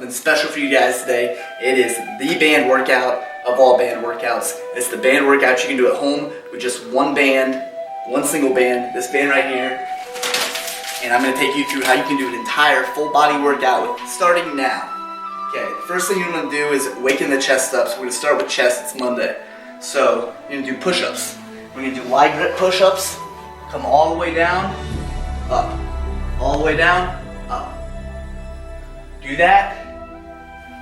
something special for you guys today. It is the band workout of all band workouts. It's the band workout you can do at home with just one band, one single band, this band right here. And I'm going to take you through how you can do an entire full body workout starting now. Okay, the first thing you're going to do is waken the chest up. So we're going to start with chest. It's Monday. So you're going to do push-ups. We're going to do wide grip push-ups. Come all the way down, up. All the way down, up. Do that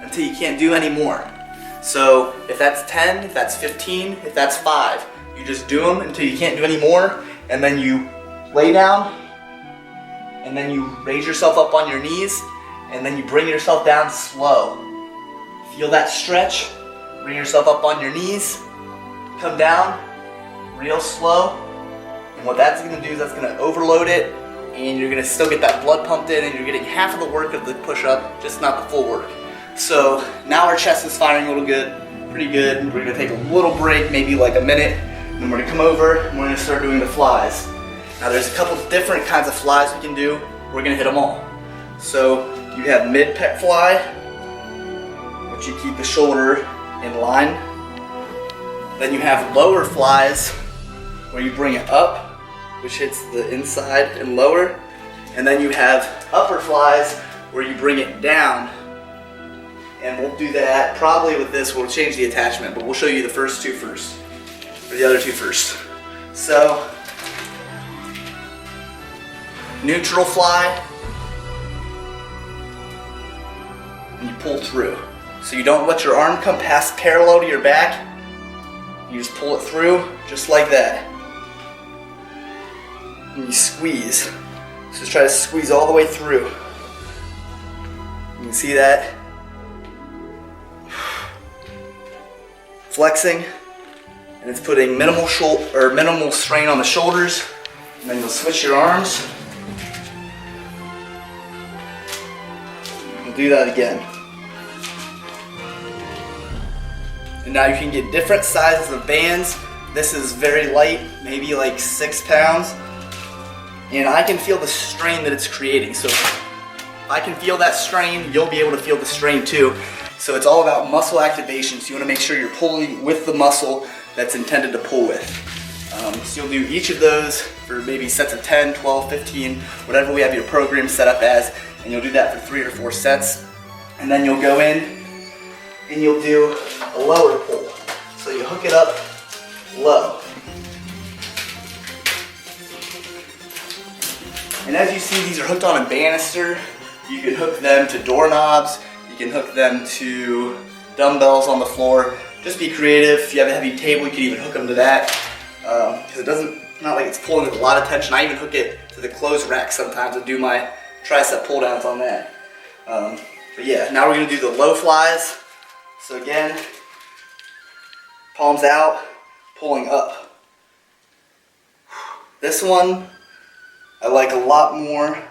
until you can't do any more. So if that's 10, if that's 15, if that's 5, you just do them until you can't do any more, and then you lay down, and then you raise yourself up on your knees, and then you bring yourself down slow. Feel that stretch, bring yourself up on your knees, come down real slow, and what that's going to do is that's going to overload it, and you're going to still get that blood pumped in, and you're getting half of the work of the push-up, just not the full work. So now our chest is firing a little good, pretty good. We're going to take a little break, maybe like a minute, and then we're going to come over and we're going to start doing the flies. Now there's a couple different kinds of flies we can do. We're going to hit them all. So you have mid-pec fly, which you keep the shoulder in line. Then you have lower flies, where you bring it up, which hits the inside and lower. And then you have upper flies, where you bring it down. And we'll do that probably with this. We'll change the attachment, but we'll show you the first two first, or the other two first. So, neutral fly, and you pull through. So you don't let your arm come past parallel to your back. You just pull it through, just like that. And you squeeze. So just try to squeeze all the way through. You can see that. Flexing, and it's putting minimal strain on the shoulders. And then you'll switch your arms. We'll do that again. And now you can get different sizes of bands. This is very light, maybe like 6 pounds. And I can feel the strain that it's creating. So if I can feel that strain, you'll be able to feel the strain too. So it's all about muscle activation. So you want to make sure you're pulling with the muscle that's intended to pull with. So you'll do each of those for maybe sets of 10, 12, 15, whatever we have your program set up as. And you'll do that for 3 or 4 sets. And then you'll go in and you'll do a lower pull. So you hook it up low. And as you see, these are hooked on a banister. You can hook them to doorknobs. You can hook them to dumbbells on the floor. Just be creative. If you have a heavy table, you can even hook them to that. Because not like it's pulling with a lot of tension. I even hook it to the clothes rack sometimes to do my tricep pull downs on that. But yeah, now we're going to do the low flies. So again, palms out, pulling up. This one I like a lot more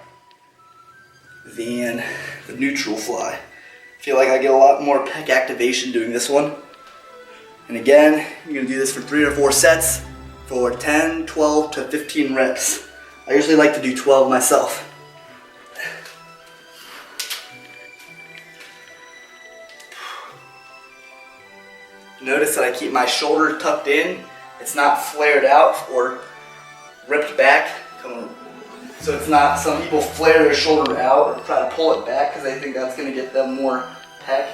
than the neutral fly. I feel like I get a lot more pec activation doing this one. And again, you're going to do this for 3 or 4 sets for 10, 12 to 15 reps. I usually like to do 12 myself. Notice that I keep my shoulder tucked in. It's not flared out or ripped back. So it's not, some people flare their shoulder out or try to pull it back because they think that's going to get them more pec.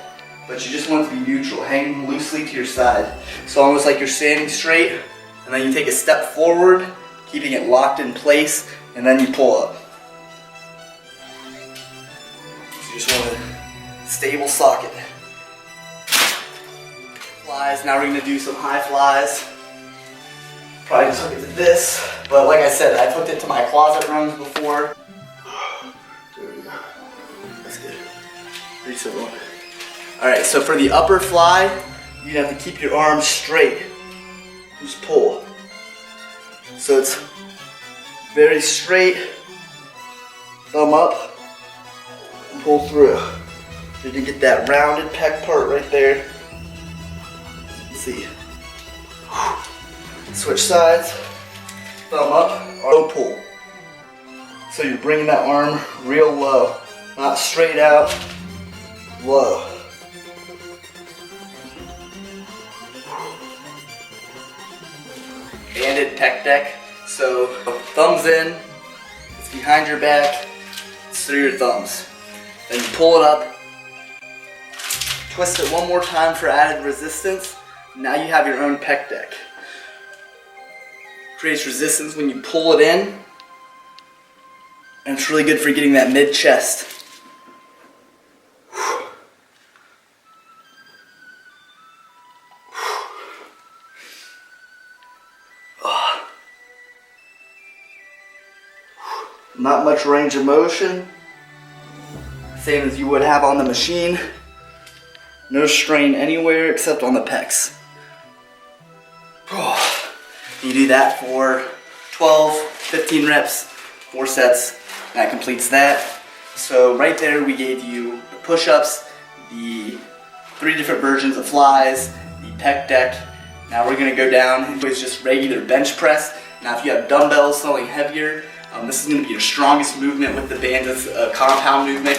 But you just want it to be neutral, hanging loosely to your side. So almost like you're standing straight, and then you take a step forward, keeping it locked in place, and then you pull up. So you just want a stable socket. Flies, now we're going to do some high flies. Probably just hook it to this, but like I said, I've hooked it to my closet rungs before. There we go. That's good. Pretty simple. Alright, so for the upper fly, you have to keep your arms straight. Just pull. So it's very straight, thumb up, and pull through. You can get that rounded pec part right there. Let's see. Switch sides, thumb up, or pull. So you're bringing that arm real low, not straight out, low. deck. So thumbs in, it's behind your back, it's through your thumbs. Then you pull it up, twist it one more time for added resistance. Now you have your own pec deck. Creates resistance when you pull it in, and it's really good for getting that mid-chest. Not much range of motion, same as you would have on the machine. No strain anywhere except on the pecs. You do that for 12, 15 reps, 4 sets. That completes that. So right there we gave you the push-ups, the 3 different versions of flies, the pec deck. Now we're going to go down with just regular bench press. Now if you have dumbbells, something heavier, this is going to be your strongest movement with the band. It's a compound movement.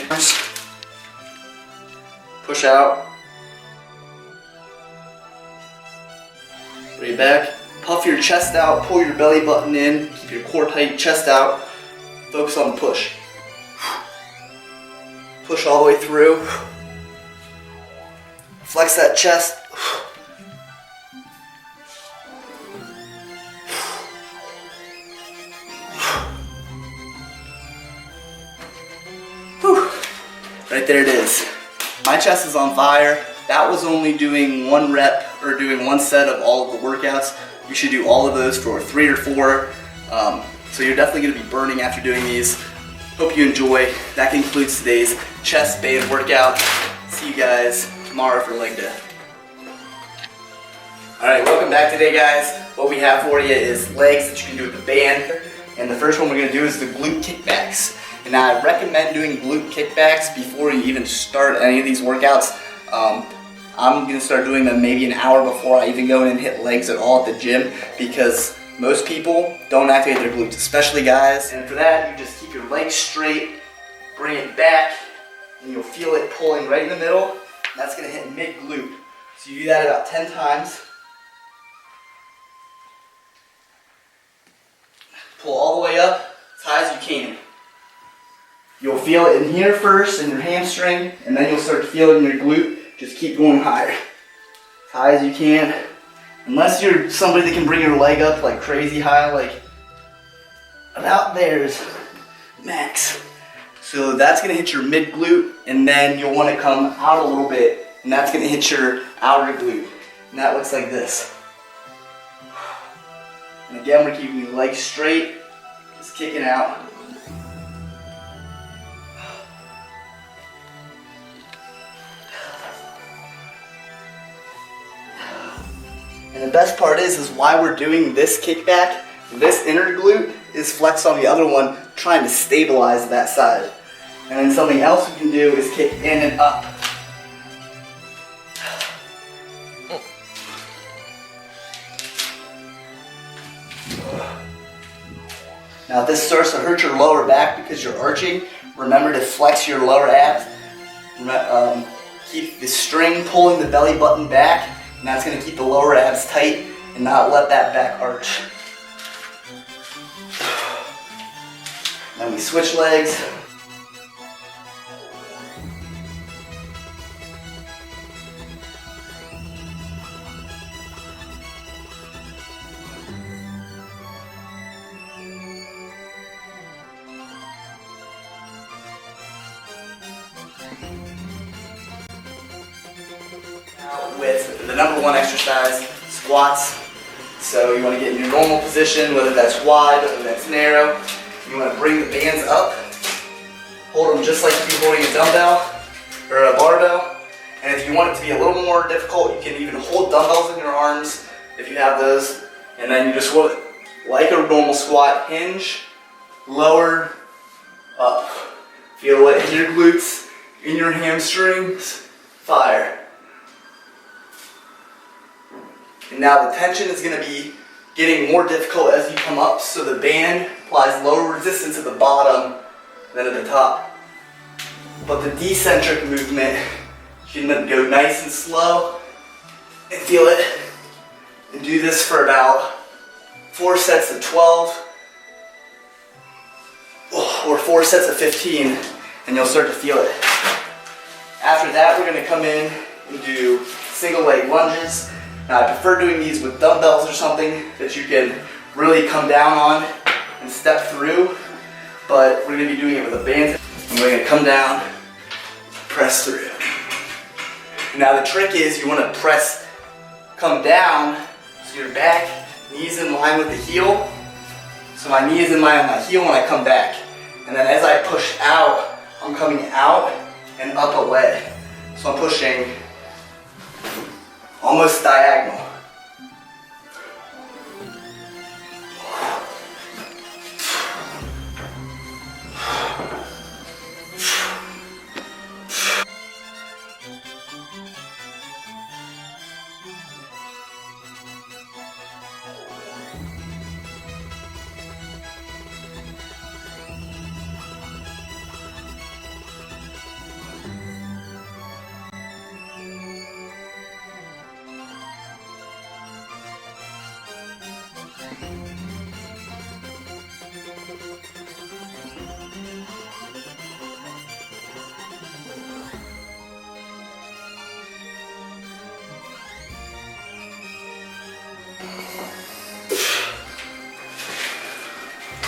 Push out. Bring it back. Puff your chest out, pull your belly button in, keep your core tight, chest out. Focus on the push. Push all the way through. Flex that chest. Right there it is. My chest is on fire. That was only doing 1 rep or doing 1 set of all of the workouts. You should do all of those for 3 or 4. So you're definitely going to be burning after doing these. Hope you enjoy. That concludes today's chest band workout. See you guys tomorrow for leg day. Alright, welcome back today, guys. What we have for you is legs that you can do with the band. And the first one we're going to do is the glute kickbacks. And I recommend doing glute kickbacks before you even start any of these workouts. I'm going to start doing them maybe an hour before I even go in and hit legs at all at the gym, because most people don't activate their glutes, especially guys. And for that, you just keep your legs straight, bring it back, and you'll feel it pulling right in the middle. And that's going to hit mid-glute. So you do that about 10 times. Pull all the way up as high as you can. You'll feel it in here first, in your hamstring, and then you'll start to feel it in your glute. Just keep going higher. As high as you can. Unless you're somebody that can bring your leg up like crazy high, like about there's max. So that's going to hit your mid glute, and then you'll want to come out a little bit, and that's going to hit your outer glute. And that looks like this. And again, we're keeping your legs straight, just kicking out. And the best part is while we're doing this kickback, this inner glute is flexed on the other one, trying to stabilize that side. And then something else we can do is kick in and up. Now if this starts to hurt your lower back because you're arching, remember to flex your lower abs. Keep the string pulling the belly button back, and that's going to keep the lower abs tight and not let that back arch. Then we switch legs. With the number 1 exercise, squats. So you want to get in your normal position, whether that's wide, whether that's narrow. You want to bring the bands up, hold them just like you're holding a dumbbell or a barbell. And if you want it to be a little more difficult, you can even hold dumbbells in your arms if you have those. And then you just hold it like a normal squat, hinge, lower, up. Feel it in your glutes, in your hamstrings, fire. And now the tension is going to be getting more difficult as you come up, so the band applies lower resistance at the bottom than at the top. But the decentric movement, you can go nice and slow and feel it. And do this for about 4 sets of 12 or 4 sets of 15, and you'll start to feel it. After that, we're going to come in and do single leg lunges. Now, I prefer doing these with dumbbells or something that you can really come down on and step through, but we're going to be doing it with a band. I'm going to come down, press through. Now the trick is you want to come down so your back, knees in line with the heel. So my knee is in line with my heel when I come back. And then as I push out, I'm coming out and up away. So I'm pushing almost diagonal.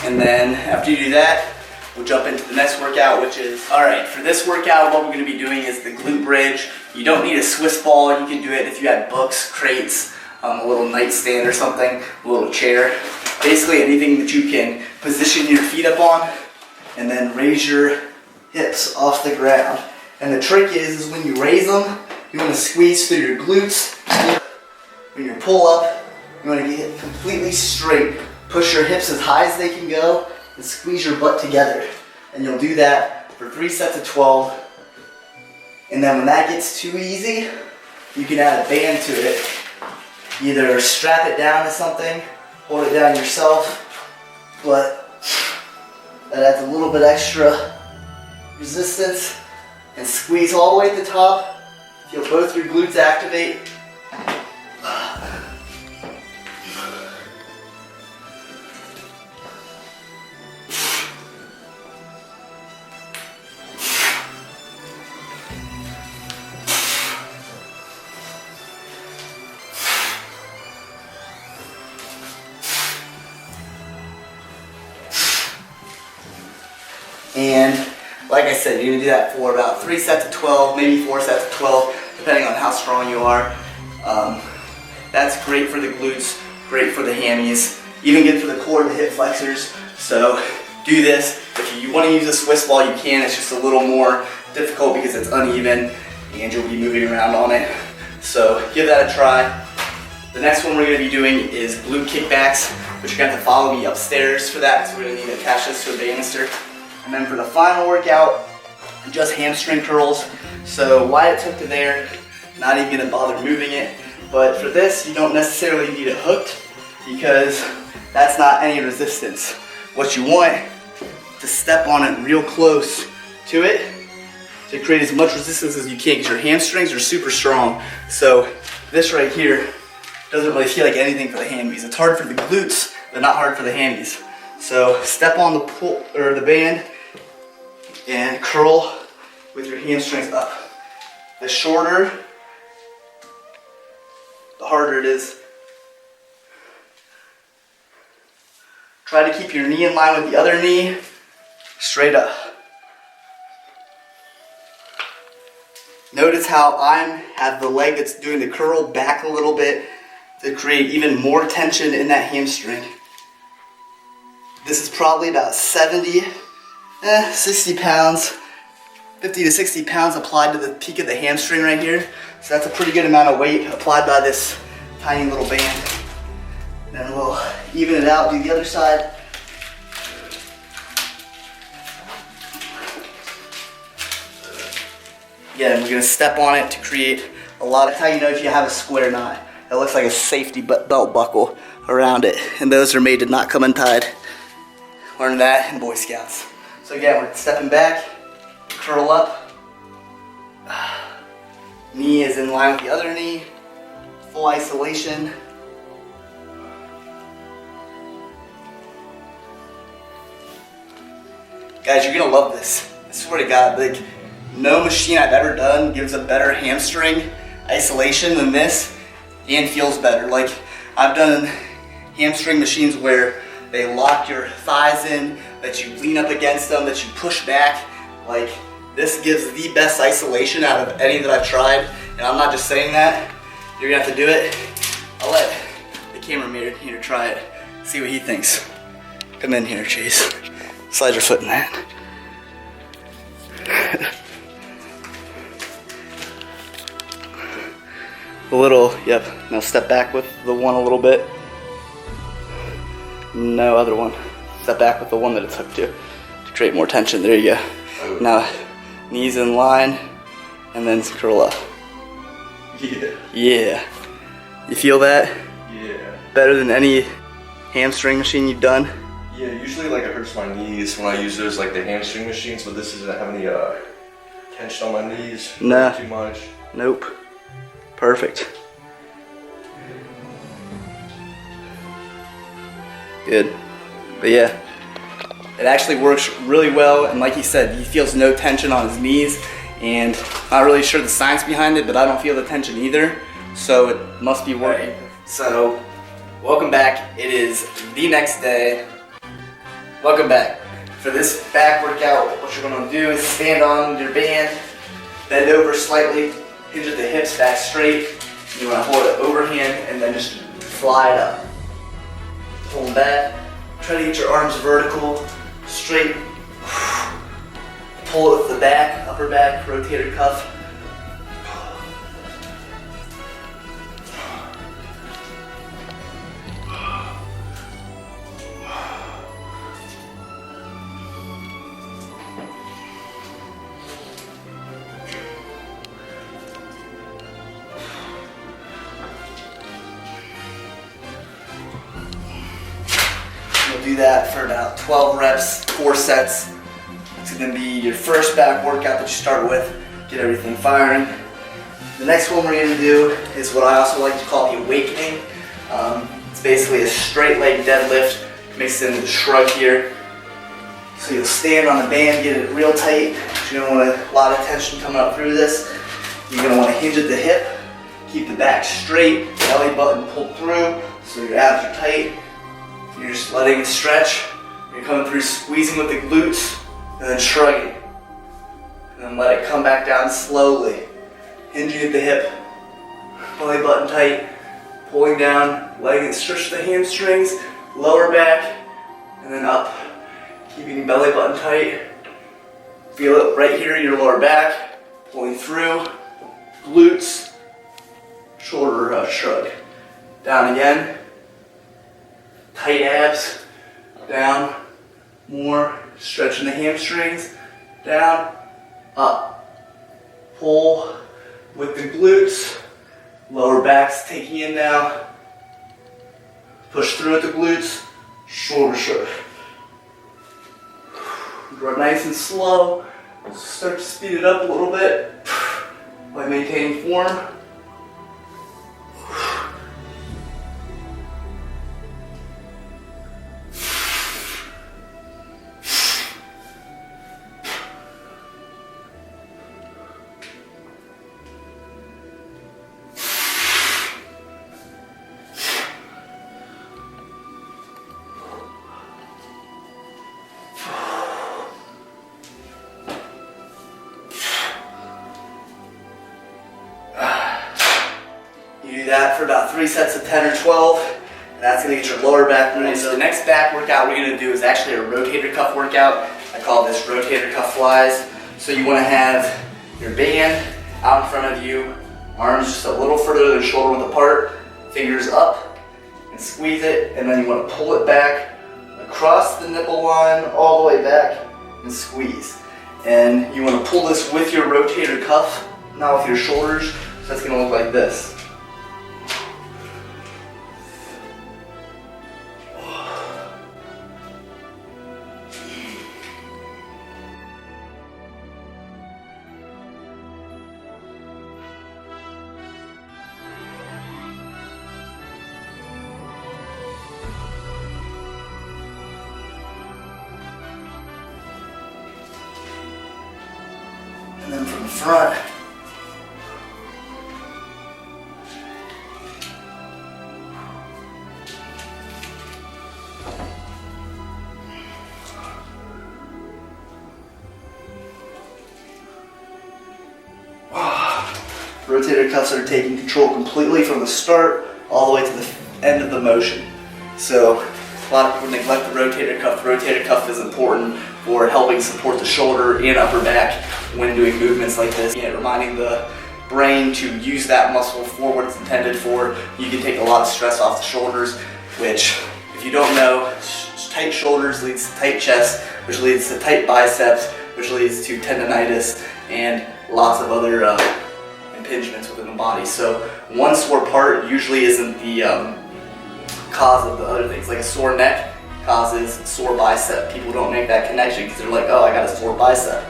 And then after you do that, we'll jump into the next workout, which is, alright, for this workout, what we're going to be doing is the glute bridge. You don't need a Swiss ball. You can do it if you had books, crates, a little nightstand or something, a little chair. Basically anything that you can position your feet up on and then raise your hips off the ground. And the trick is when you raise them, you want to squeeze through your glutes. When you pull up, you want to get completely straight. Push your hips as high as they can go and squeeze your butt together. And you'll do that for 3 sets of 12. And then when that gets too easy, you can add a band to it. Either strap it down to something, hold it down yourself, but that adds a little bit extra resistance. And squeeze all the way at the top. Feel both your glutes activate. And like I said, you're going to do that for about 3 sets of 12, maybe 4 sets of 12, depending on how strong you are. That's great for the glutes, great for the hammies, even good for the core and the hip flexors. So do this. If you want to use a Swiss ball, you can. It's just a little more difficult because it's uneven and you'll be moving around on it. So give that a try. The next one we're going to be doing is glute kickbacks, but you're going to have to follow me upstairs for that because we're going to need to attach this to a banister. And then for the final workout, just hamstring curls. So why it took to there, not even going to bother moving it. But for this, you don't necessarily need it hooked because that's not any resistance. What you want to step on it real close to it to create as much resistance as you can because your hamstrings are super strong. So this right here doesn't really feel like anything for the hammies. It's hard for the glutes, but not hard for the hammies. So step on the pull or the band and curl with your hamstrings up. The shorter, the harder it is. Try to keep your knee in line with the other knee, straight up. Notice how I have the leg that's doing the curl back a little bit to create even more tension in that hamstring. This is probably about 60 pounds, 50 to 60 pounds applied to the peak of the hamstring right here. So that's a pretty good amount of weight applied by this tiny little band. Then we'll even it out, do the other side. Again, we're going to step on it to create a lot. That's how you know if you have a square knot. It looks like a safety belt buckle around it. And those are made to not come untied. Learn that in Boy Scouts. So again, we're stepping back, curl up. Knee is in line with the other knee. Full isolation. Guys, you're gonna love this. I swear to God, like no machine I've ever done gives a better hamstring isolation than this and feels better. Like I've done hamstring machines where they lock your thighs in, that you lean up against them, that you push back. Like this gives the best isolation out of any that I've tried. And I'm not just saying that, you're gonna have to do it. I'll let the cameraman here try it, see what he thinks. Come in here, Chase. Slide your foot in that. A little, yep. Now step back with the one a little bit. No, other one. Step back with the one that it's hooked to create more tension. There you go. Now, knees in line, and then curl up. Yeah. Yeah. You feel that? Yeah. Better than any hamstring machine you've done? Yeah, usually like it hurts my knees when I use those like the hamstring machines, but this doesn't have any tension on my knees. Nah. Too much. Nope. Perfect. Good. But yeah, it actually works really well, and like he said, he feels no tension on his knees, and not really sure the science behind it, but I don't feel the tension either, so it must be working. So, welcome back. It is the next day. Welcome back. For this back workout, what you're going to do is stand on your band, bend over slightly, hinge at the hips back straight. You want to hold it overhand and then just slide up. Pull back. Try to get your arms vertical, straight. Pull it with the back, upper back, rotator cuff. You'll do that for about 12 reps, 4 sets. It's going to be your first back workout that you start with. Get everything firing. The next one we're going to do is what I also like to call the awakening. It's basically a straight leg deadlift mixed in with a shrug here. So you'll stand on the band, get it real tight. You don't want a lot of tension coming up through this. You're going to want to hinge at the hip. Keep the back straight, belly button pulled through so your abs are tight. You're just letting it stretch. You're coming through squeezing with the glutes and then shrugging. And then let it come back down slowly. Hinging at the hip, belly button tight, pulling down, letting it stretch the hamstrings, lower back, and then up. Keeping belly button tight. Feel it right here in your lower back, pulling through, glutes, shoulder shrug. Down again. Tight abs, down, more, stretching the hamstrings, down, up, pull with the glutes, lower back's taking in now, push through at the glutes, shoulder shrug. Go nice and slow, start to speed it up a little bit by maintaining form. You do that for about 3 sets of 10 or 12, and that's going to get your lower back moving. So the next back workout we're going to do is actually a rotator cuff workout. I call this rotator cuff flies. So you want to have your band out in front of you, arms just a little further than shoulder width apart, fingers up, and squeeze it, and then you want to pull it back across the nipple line all the way back and squeeze. And you want to pull this with your rotator cuff, not with your shoulders, so that's going to look like this. front. Rotator cuffs are taking control completely from the start all the way to the end of the motion. So a lot of people neglect the rotator cuff. The rotator cuff is important for helping support the shoulder and upper back when doing movements like this. And reminding the brain to use that muscle for what it's intended for. You can take a lot of stress off the shoulders, which, if you don't know, tight shoulders leads to tight chest, which leads to tight biceps, which leads to tendonitis and lots of other impingements within the body. So one sore part usually isn't the cause of the other things. Like a sore neck causes sore bicep. People don't make that connection because they're like, oh, I got a sore bicep.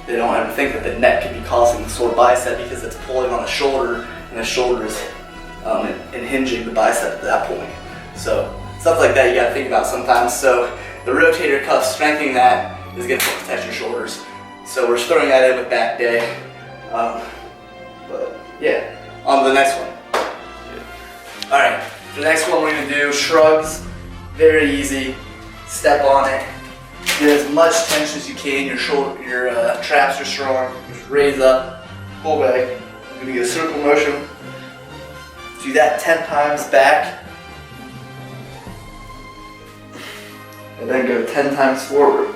They don't ever think that the neck could be causing the sore bicep because it's pulling on the shoulder, and the shoulder is hinging the bicep at that point. So stuff like that you got to think about sometimes. So the rotator cuff, strengthening that is going to protect your shoulders. So we're throwing that in with back day. But yeah, on to the next one. All right, for the next one we're going to do shrugs. Very easy. Step on it. Get as much tension as you can. Your shoulder, your traps are strong. Just raise up, pull back. I'm going to get a circle motion. Do that 10 times back, and then go 10 times forward.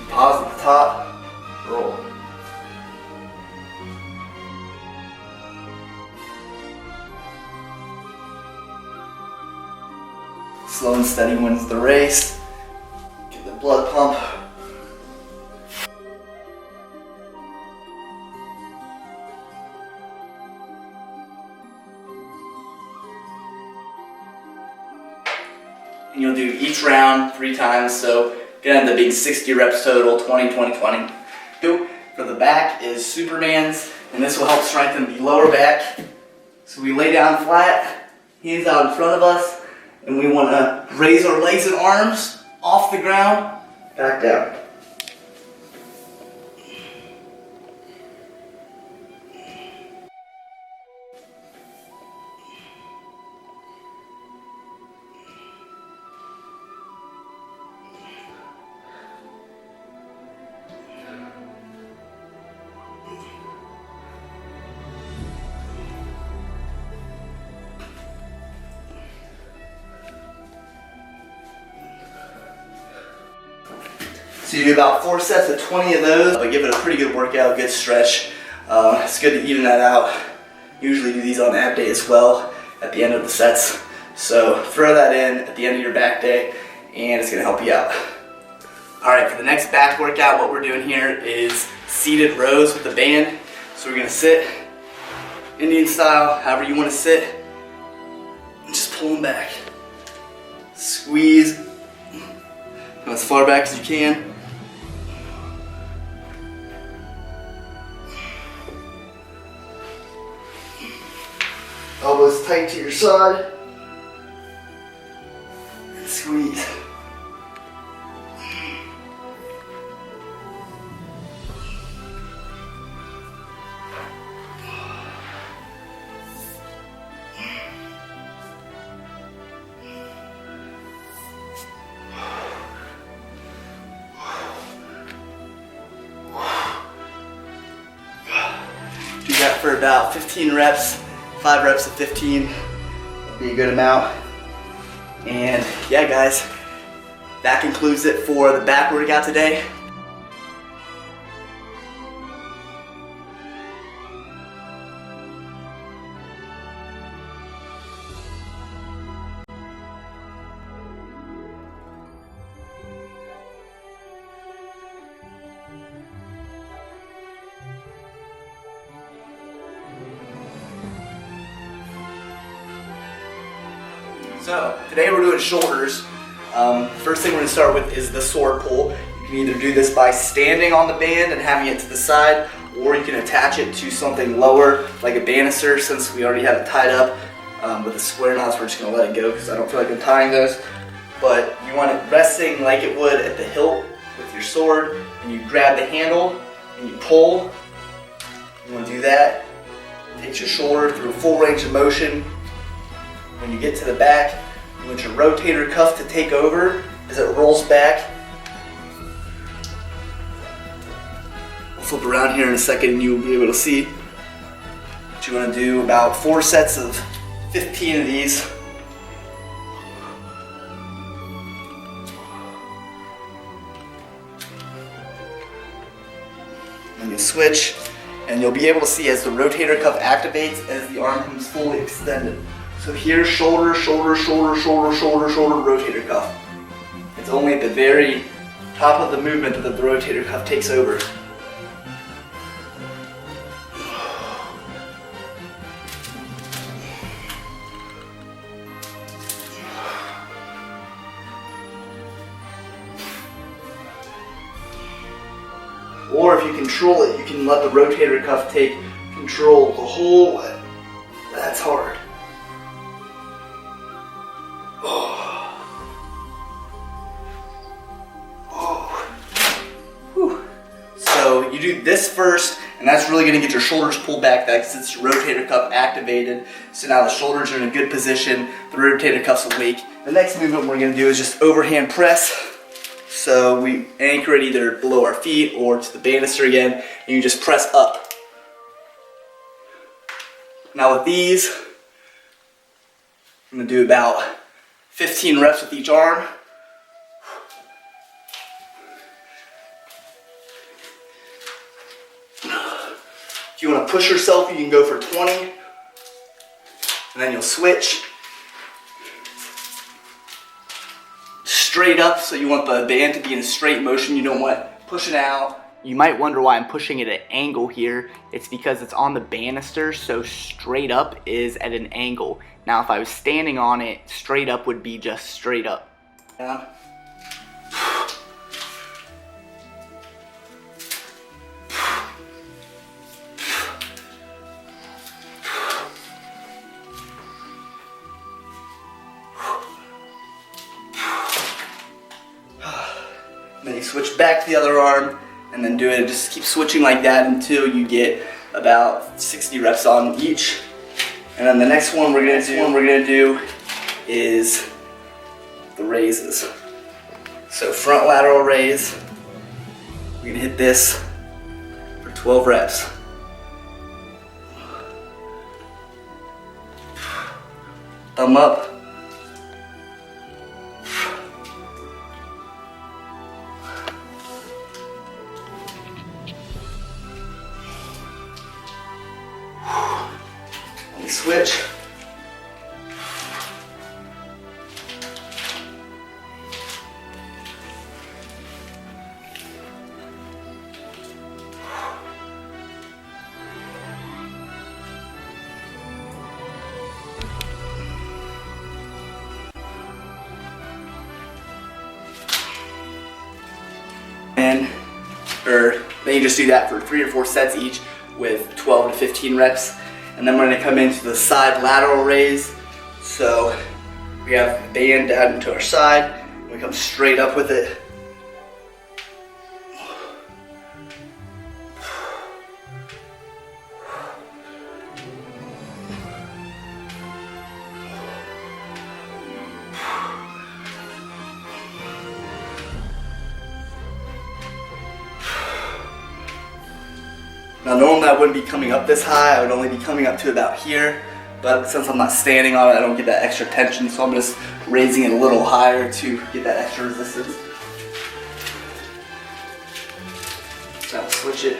Pause at the top, roll. Slow and steady wins the race. Get the blood pump. And you'll do each round 3 times, so gonna end up being 60 reps total, 20, 20, 20. For the back is Superman's, and this will help strengthen the lower back. So we lay down flat, hands out in front of us, and we want to raise our legs and arms off the ground, back down. So you do about 4 sets of 20 of those, but give it a pretty good workout, good stretch. It's good to even that out. Usually do these on ab day as well at the end of the sets. So throw that in at the end of your back day, and it's gonna help you out. All right, for the next back workout, what we're doing here is seated rows with the band. So we're gonna sit Indian style, however you wanna sit, and just pull them back. Squeeze as far back as you can. Elbows tight to your side. And squeeze. Do that for about 15 reps. 5 reps of 15 would be a good amount. And yeah, guys, that concludes it for the back workout today. So, today we're doing shoulders. First thing we're going to start with is the sword pull. You can either do this by standing on the band and having it to the side, or you can attach it to something lower, like a banister, since we already have it tied up with the square knots. We're just going to let it go because I don't feel like I'm tying those. But you want it resting like it would at the hilt with your sword, and you grab the handle and you pull. You want to do that. Takes your shoulder through full range of motion. When you get to the back, you want your rotator cuff to take over as it rolls back. We'll flip around here in a second and you'll be able to see what you want to do. About 4 sets of 15 of these. And you switch, and you'll be able to see as the rotator cuff activates as the arm comes fully extended. So here, shoulder, shoulder, shoulder, shoulder, shoulder, shoulder, rotator cuff. It's only at the very top of the movement that the rotator cuff takes over. Or if you control it, you can let the rotator cuff take control the whole way. That's hard. So you do this first, and that's really going to get your shoulders pulled back because it's your rotator cuff activated. So now the shoulders are in a good position, the rotator cuff's awake. The next movement we're going to do is just overhand press. So we anchor it either below our feet or to the banister again, and you just press up. Now with these, I'm going to do about 15 reps with each arm. If you want to push yourself, you can go for 20, and then you'll switch. Straight up, so you want the band to be in a straight motion. You don't want it pushing out. You might wonder why I'm pushing it at an angle here. It's because it's on the banister, so straight up is at an angle. Now if I was standing on it, straight up would be just straight up. Down. Then you switch back to the other arm, and then do it. Just keep switching like that until you get about 60 reps on each. And then the next one we're gonna do is the raises. So front lateral raise. We're gonna hit this for 12 reps. Thumb up. Switch. Then you just do that for 3 or 4 sets each with 12 to 15 reps. And then we're going to come into the side lateral raise. So we have the band down to our side, and we come straight up with it. Now normally I wouldn't be coming up this high, I would only be coming up to about here, but since I'm not standing on it, I don't get that extra tension, so I'm just raising it a little higher to get that extra resistance. Now switch it.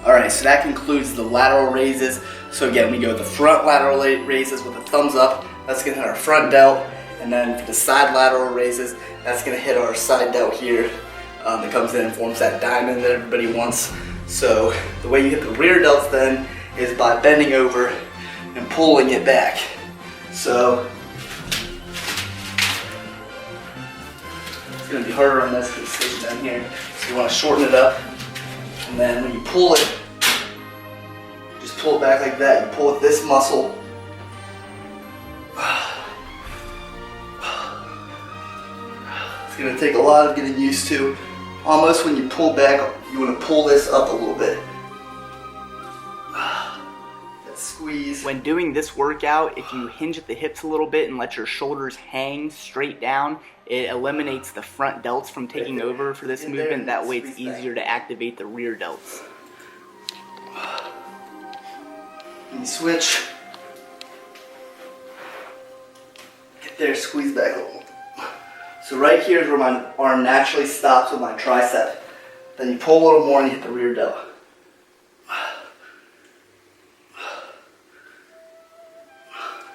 Alright, so that concludes the lateral raises. So again, we go the front lateral raises with a thumbs up. That's going to hit our front delt. And then for the side lateral raises, that's going to hit our side delt here. It comes in and forms that diamond that everybody wants. So the way you hit the rear delts then is by bending over and pulling it back. So it's going to be harder on this because it stays down here. So you want to shorten it up. And then when you pull it, just pull it back like that. You pull with this muscle. It's going to take a lot of getting used to. Almost when you pull back, you want to pull this up a little bit. That squeeze. When doing this workout, if you hinge at the hips a little bit and let your shoulders hang straight down, it eliminates the front delts from taking over for this movement. That way it's easier to activate the rear delts. And you switch. Get there, squeeze back a little. So right here is where my arm naturally stops with my tricep. Then you pull a little more and you hit the rear delt.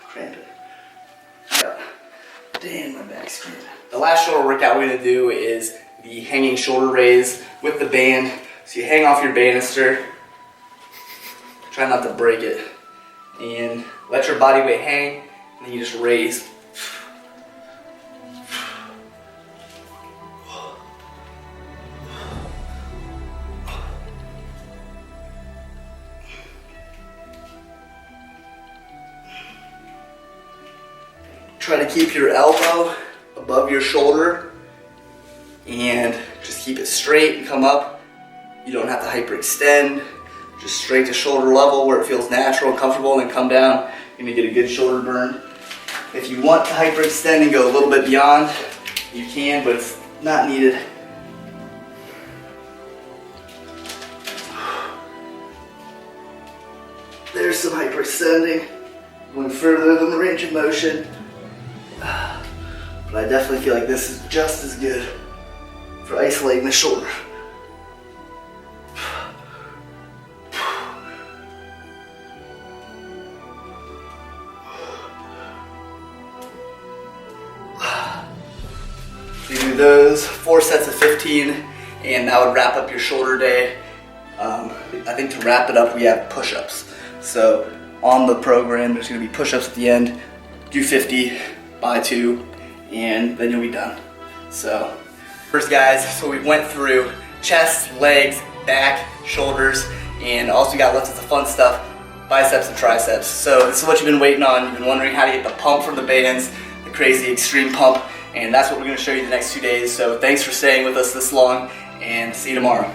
Cramp it. Yeah. Damn, my back's cramping. The last shoulder workout we're going to do is the hanging shoulder raise with the band. So you hang off your banister. Try not to break it. And let your body weight hang. And then you just raise. Try to keep your elbow above your shoulder and just keep it straight and come up. You don't have to hyperextend, just straight to shoulder level where it feels natural and comfortable, and then come down. You're gonna get a good shoulder burn. If you want to hyperextend and go a little bit beyond, you can, but it's not needed. There's some hyperextending, going further than the range of motion. But I definitely feel like this is just as good for isolating the shoulder. So you do those 4 sets of 15, and that would wrap up your shoulder day. I think to wrap it up, we have push-ups. So on the program, there's going to be push-ups at the end. Do 50 by 2, and then you'll be done. So first, guys, so we went through chest, legs, back, shoulders, and also got left with the fun stuff, biceps and triceps. So this is what you've been waiting on. You've been wondering how to get the pump from the bands, the crazy extreme pump, and that's what we're going to show you the next 2 days. So thanks for staying with us this long, and see you tomorrow.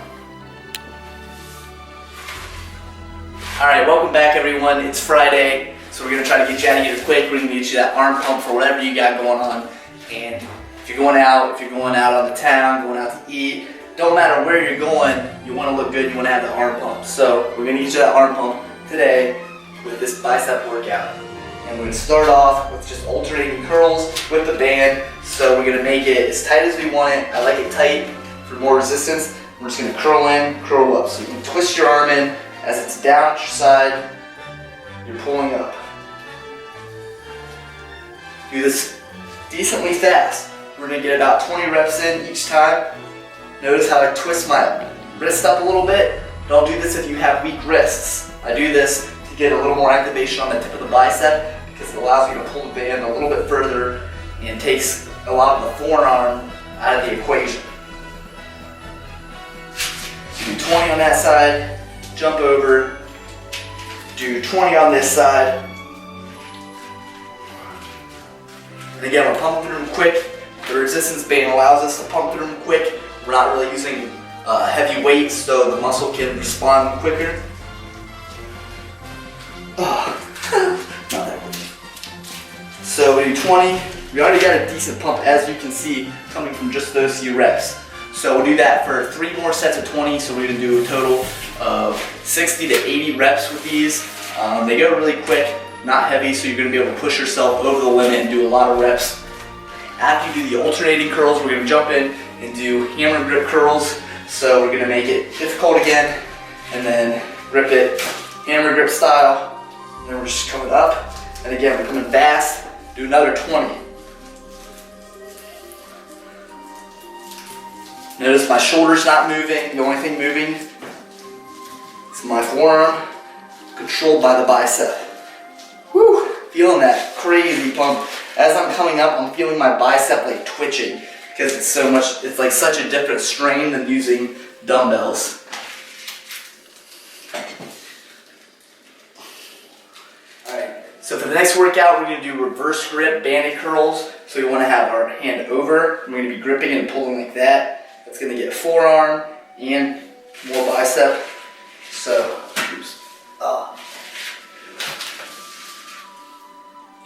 Alright, welcome back everyone. It's Friday. So we're going to try to get you out of here quick. We're going to get you that arm pump for whatever you got going on. And if you're going out on the town, going out to eat, don't matter where you're going, you want to look good, you want to have the arm pump. So we're going to get you that arm pump today with this bicep workout. And we're going to start off with just alternating curls with the band. So we're going to make it as tight as we want it. I like it tight for more resistance. We're just going to curl in, curl up. So you can twist your arm in as it's down at your side. You're pulling up. Do this decently fast. We're going to get about 20 reps in each time. Notice how I twist my wrist up a little bit. Don't do this if you have weak wrists. I do this to get a little more activation on the tip of the bicep because it allows you to pull the band a little bit further and takes a lot of the forearm out of the equation. So do 20 on that side, jump over, do 20 on this side. And again, we're pumping through them quick. The resistance band allows us to pump through them quick. We're not really using heavy weights, so the muscle can respond quicker. Not that good. So we do 20. We already got a decent pump, as you can see, coming from just those few reps. So we'll do that for 3 more sets of 20. So we're going to do a total of 60 to 80 reps with these. They go really quick. Not heavy, so you're going to be able to push yourself over the limit and do a lot of reps. After you do the alternating curls, we're going to jump in and do hammer grip curls. So we're going to make it difficult again, and then grip it hammer grip style. And then we're just coming up, and again we're coming fast. Do another 20. Notice my shoulder's not moving. The only thing moving is my forearm, controlled by the bicep. Whew, feeling that crazy pump. As I'm coming up, I'm feeling my bicep like twitching because it's like such a different strain than using dumbbells. Alright, so for the next workout, we're going to do reverse grip banded curls. So we want to have our hand over. We're going to be gripping and pulling like that. That's going to get forearm and more bicep. So,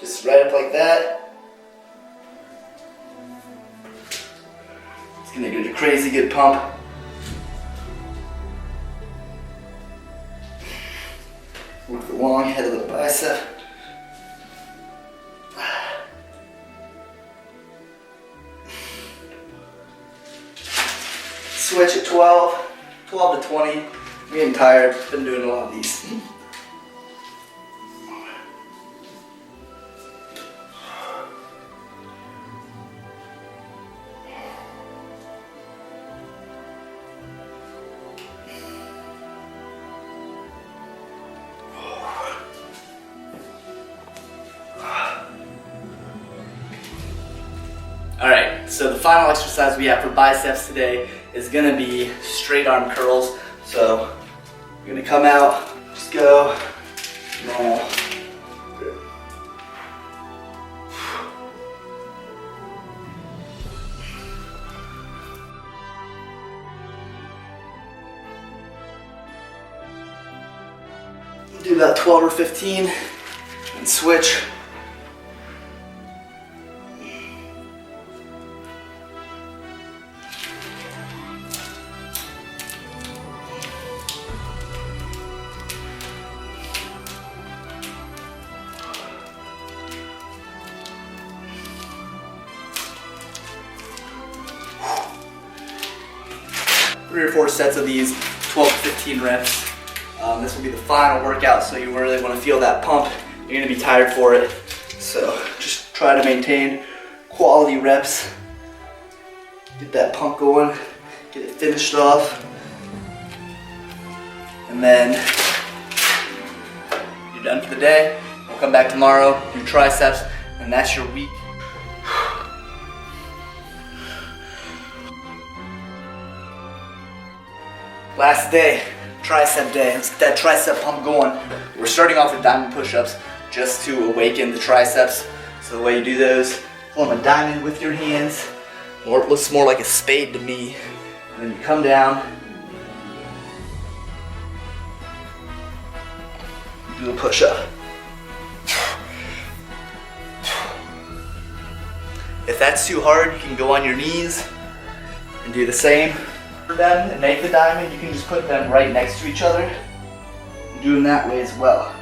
just right up like that. It's going to get a crazy good pump. Work the long head of the bicep. Switch at 12 to 20. I'm getting tired, been doing a lot of these. Alright, so the final exercise we have for biceps today is going to be straight arm curls. So you're going to come out, just go normal. Do about 12 or 15 and switch. Three or four sets of these, 12 to 15 reps. This will be the final workout, so you really want to feel that pump. You're going to be tired for it. So just try to maintain quality reps. Get that pump going, get it finished off. And then you're done for the day. We'll come back tomorrow, do triceps, and that's your week. Last day, tricep day. Let's get that tricep pump going. We're starting off with diamond push-ups just to awaken the triceps. So the way you do those, form a diamond with your hands, or it looks more like a spade to me. And then you come down, do a push-up. If that's too hard, you can go on your knees and do the same. For them and make the diamond, you can just put them right next to each other and do them that way as well.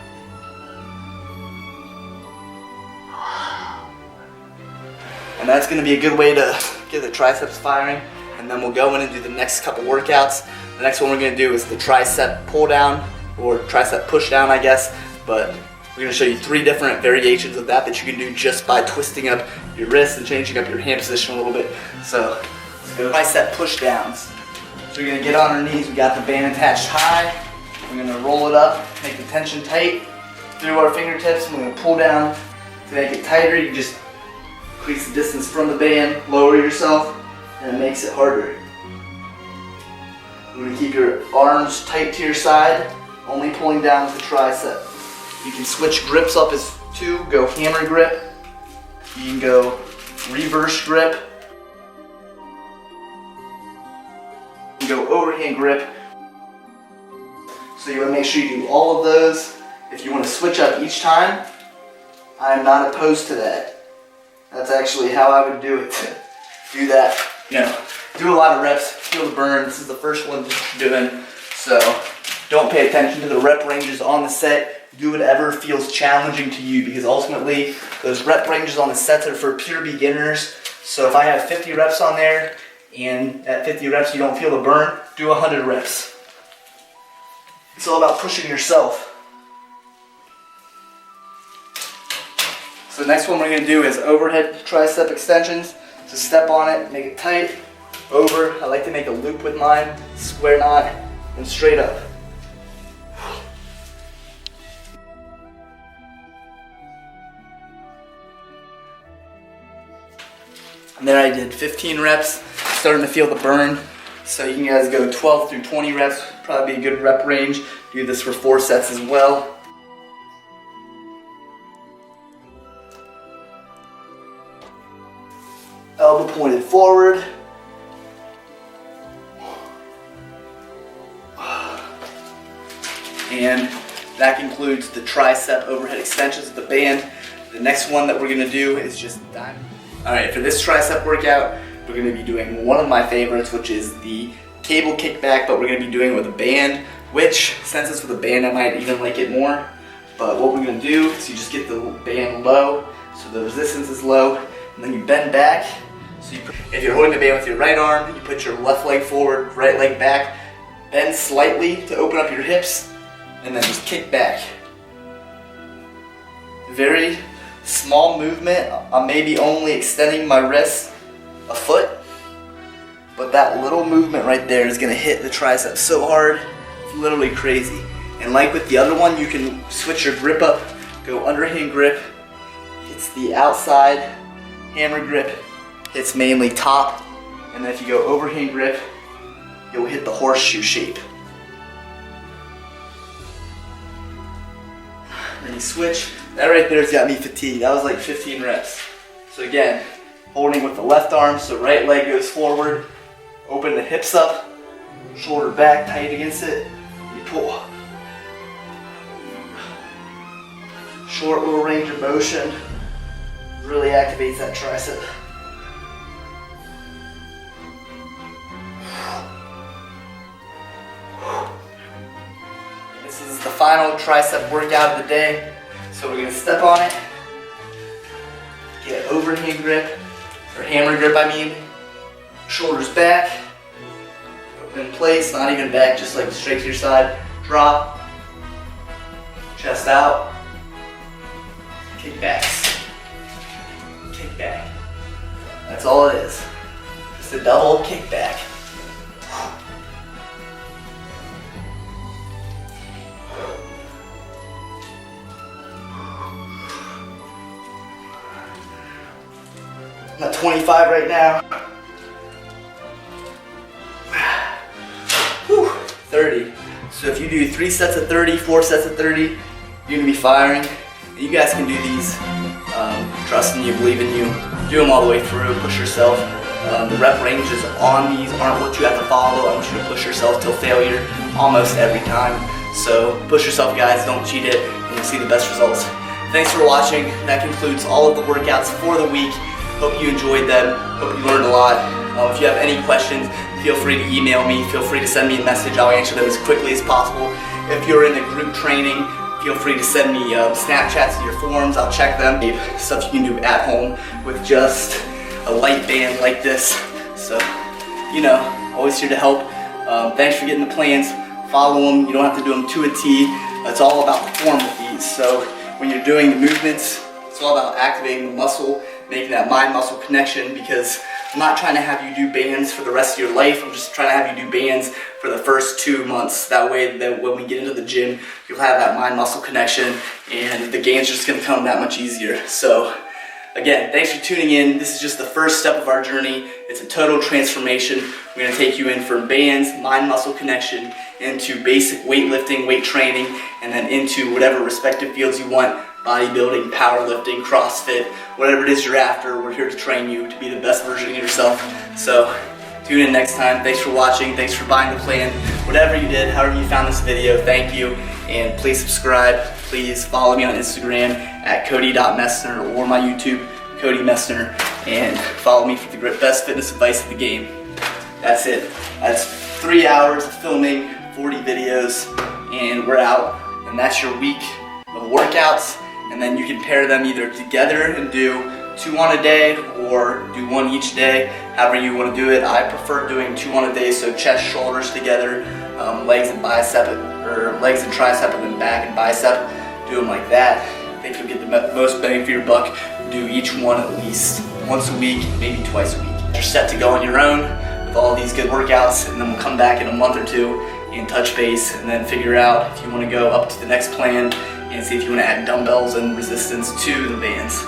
And that's going to be a good way to get the triceps firing. And then we'll go in and do the next couple workouts. The next one we're going to do is the tricep pull down, or tricep push down, I guess. But we're going to show you 3 different variations of that you can do just by twisting up your wrists and changing up your hand position a little bit. So let's go tricep push downs. So we're going to get on our knees, we got the band attached high, we're going to roll it up, make the tension tight through our fingertips, and we're going to pull down. To make it tighter, you just increase the distance from the band, lower yourself, and it makes it harder. We're going to keep your arms tight to your side, only pulling down with the tricep. You can switch grips up as 2, go hammer grip, you can go reverse grip, go overhand grip. So you want to make sure you do all of those. If you want to switch up each time, I'm not opposed to that. That's actually how I would do it. Do that, do a lot of reps, feel the burn. This is the first one you're doing, so don't pay attention to the rep ranges on the set. Do whatever feels challenging to you, because ultimately those rep ranges on the sets are for pure beginners. So if I have 50 reps on there, and at 50 reps you don't feel the burn, do 100 reps. It's all about pushing yourself. So the next one we're going to do is overhead tricep extensions. So step on it, make it tight, over. I like to make a loop with mine, square knot, and straight up. And there I did 15 reps, starting to feel the burn. So you can guys go 12 through 20 reps, probably be a good rep range. Do this for 4 sets as well. Elbow pointed forward. And that concludes the tricep overhead extensions of the band. The next one that we're gonna do is just diamond. All right, for this tricep workout, we're gonna be doing one of my favorites, which is the cable kickback, but we're gonna be doing it with a band, which, since it's with a band, I might even like it more. But what we're gonna do is you just get the band low, so the resistance is low, and then you bend back. So if you're holding the band with your right arm, you put your left leg forward, right leg back, bend slightly to open up your hips, and then just kick back. Very small movement. I'm maybe only extending my wrist a foot, but that little movement right there is gonna hit the tricep so hard, it's literally crazy. And like with the other one, you can switch your grip up, go underhand grip, hits the outside, hammer grip, hits mainly top, and then if you go overhand grip, you'll hit the horseshoe shape. Then you switch. That right there's got me fatigued. That was like 15 reps. So again, holding with the left arm, so right leg goes forward, open the hips up, shoulder back, tight against it, you pull. Short little range of motion, really activates that tricep. This is the final tricep workout of the day. So we're gonna step on it, get overhand grip, or hammer grip I mean, shoulders back, in place, not even back, just like straight to your side, drop, chest out, kick backs, kick back. That's all it is, just a double kick back. I'm at 25 right now. Whew, 30. So if you do 3 sets of 30, 4 sets of 30, you're gonna be firing. And you guys can do these. Trust in you, believe in you. Do them all the way through, push yourself. The rep ranges on these aren't what you have to follow. I want you to push yourself till failure almost every time. So push yourself guys, don't cheat it, and you'll see the best results. Thanks for watching. That concludes all of the workouts for the week. Hope you enjoyed them, hope you learned a lot. If you have any questions, feel free to email me, feel free to send me a message, I'll answer them as quickly as possible. If you're in the group training, feel free to send me Snapchats of your forms, I'll check them. Stuff you can do at home with just a light band like this. So, you know, always here to help. Thanks for getting the plans, follow them, you don't have to do them to a T. It's all about the form with these. So when you're doing the movements, it's all about activating the muscle, making that mind-muscle connection, because I'm not trying to have you do bands for the rest of your life. I'm just trying to have you do bands for the first 2 months. That way that when we get into the gym, you'll have that mind-muscle connection and the gains are just gonna come that much easier. So again, thanks for tuning in. This is just the first step of our journey. It's a total transformation. We're gonna take you in from bands, mind-muscle connection, into basic weightlifting, weight training, and then into whatever respective fields you want. Bodybuilding, powerlifting, CrossFit, whatever it is you're after, we're here to train you to be the best version of yourself. So tune in next time. Thanks for watching. Thanks for buying the plan. Whatever you did, however you found this video, thank you. And please subscribe. Please follow me on Instagram at Cody.Messner or my YouTube, Cody Messner, and follow me for the best fitness advice of the game. That's it. That's 3 hours of filming, 40 videos, and we're out. And that's your week of workouts. And then you can pair them either together and do 2 on a day or do 1 each day, however you want to do it. I prefer doing 2 on a day, so chest, shoulders together, legs and bicep, or legs and tricep, and then back and bicep. Do them like that. I think you'll get the most bang for your buck. Do each one at least once a week, maybe twice a week. You're set to go on your own with all these good workouts, and then we'll come back in a month or 2 and touch base, and then figure out if you want to go up to the next plan and see if you want to add dumbbells and resistance to the bands.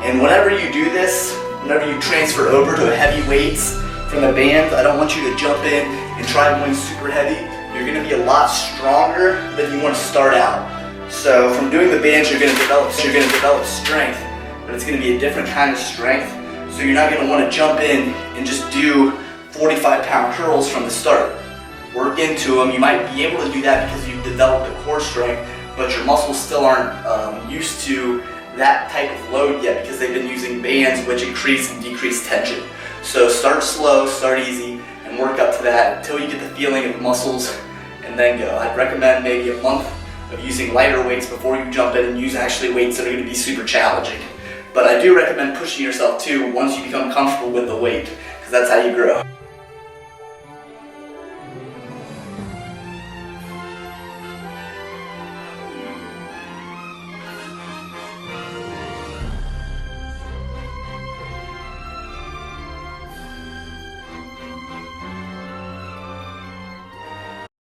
And whenever you do this, whenever you transfer over to heavy weights from the band, I don't want you to jump in and try going super heavy. You're going to be a lot stronger than you want to start out. So from doing the bands, you're going to develop strength, but it's going to be a different kind of strength. So you're not going to want to jump in and just do 45-pound curls from the start. Work into them. You might be able to do that because you've developed a core strength, but your muscles still aren't used to that type of load yet because they've been using bands which increase and decrease tension. So start slow, start easy, and work up to that until you get the feeling of the muscles, and then go. I'd recommend maybe a month of using lighter weights before you jump in and use actually weights that are going to be super challenging. But I do recommend pushing yourself too once you become comfortable with the weight, because that's how you grow.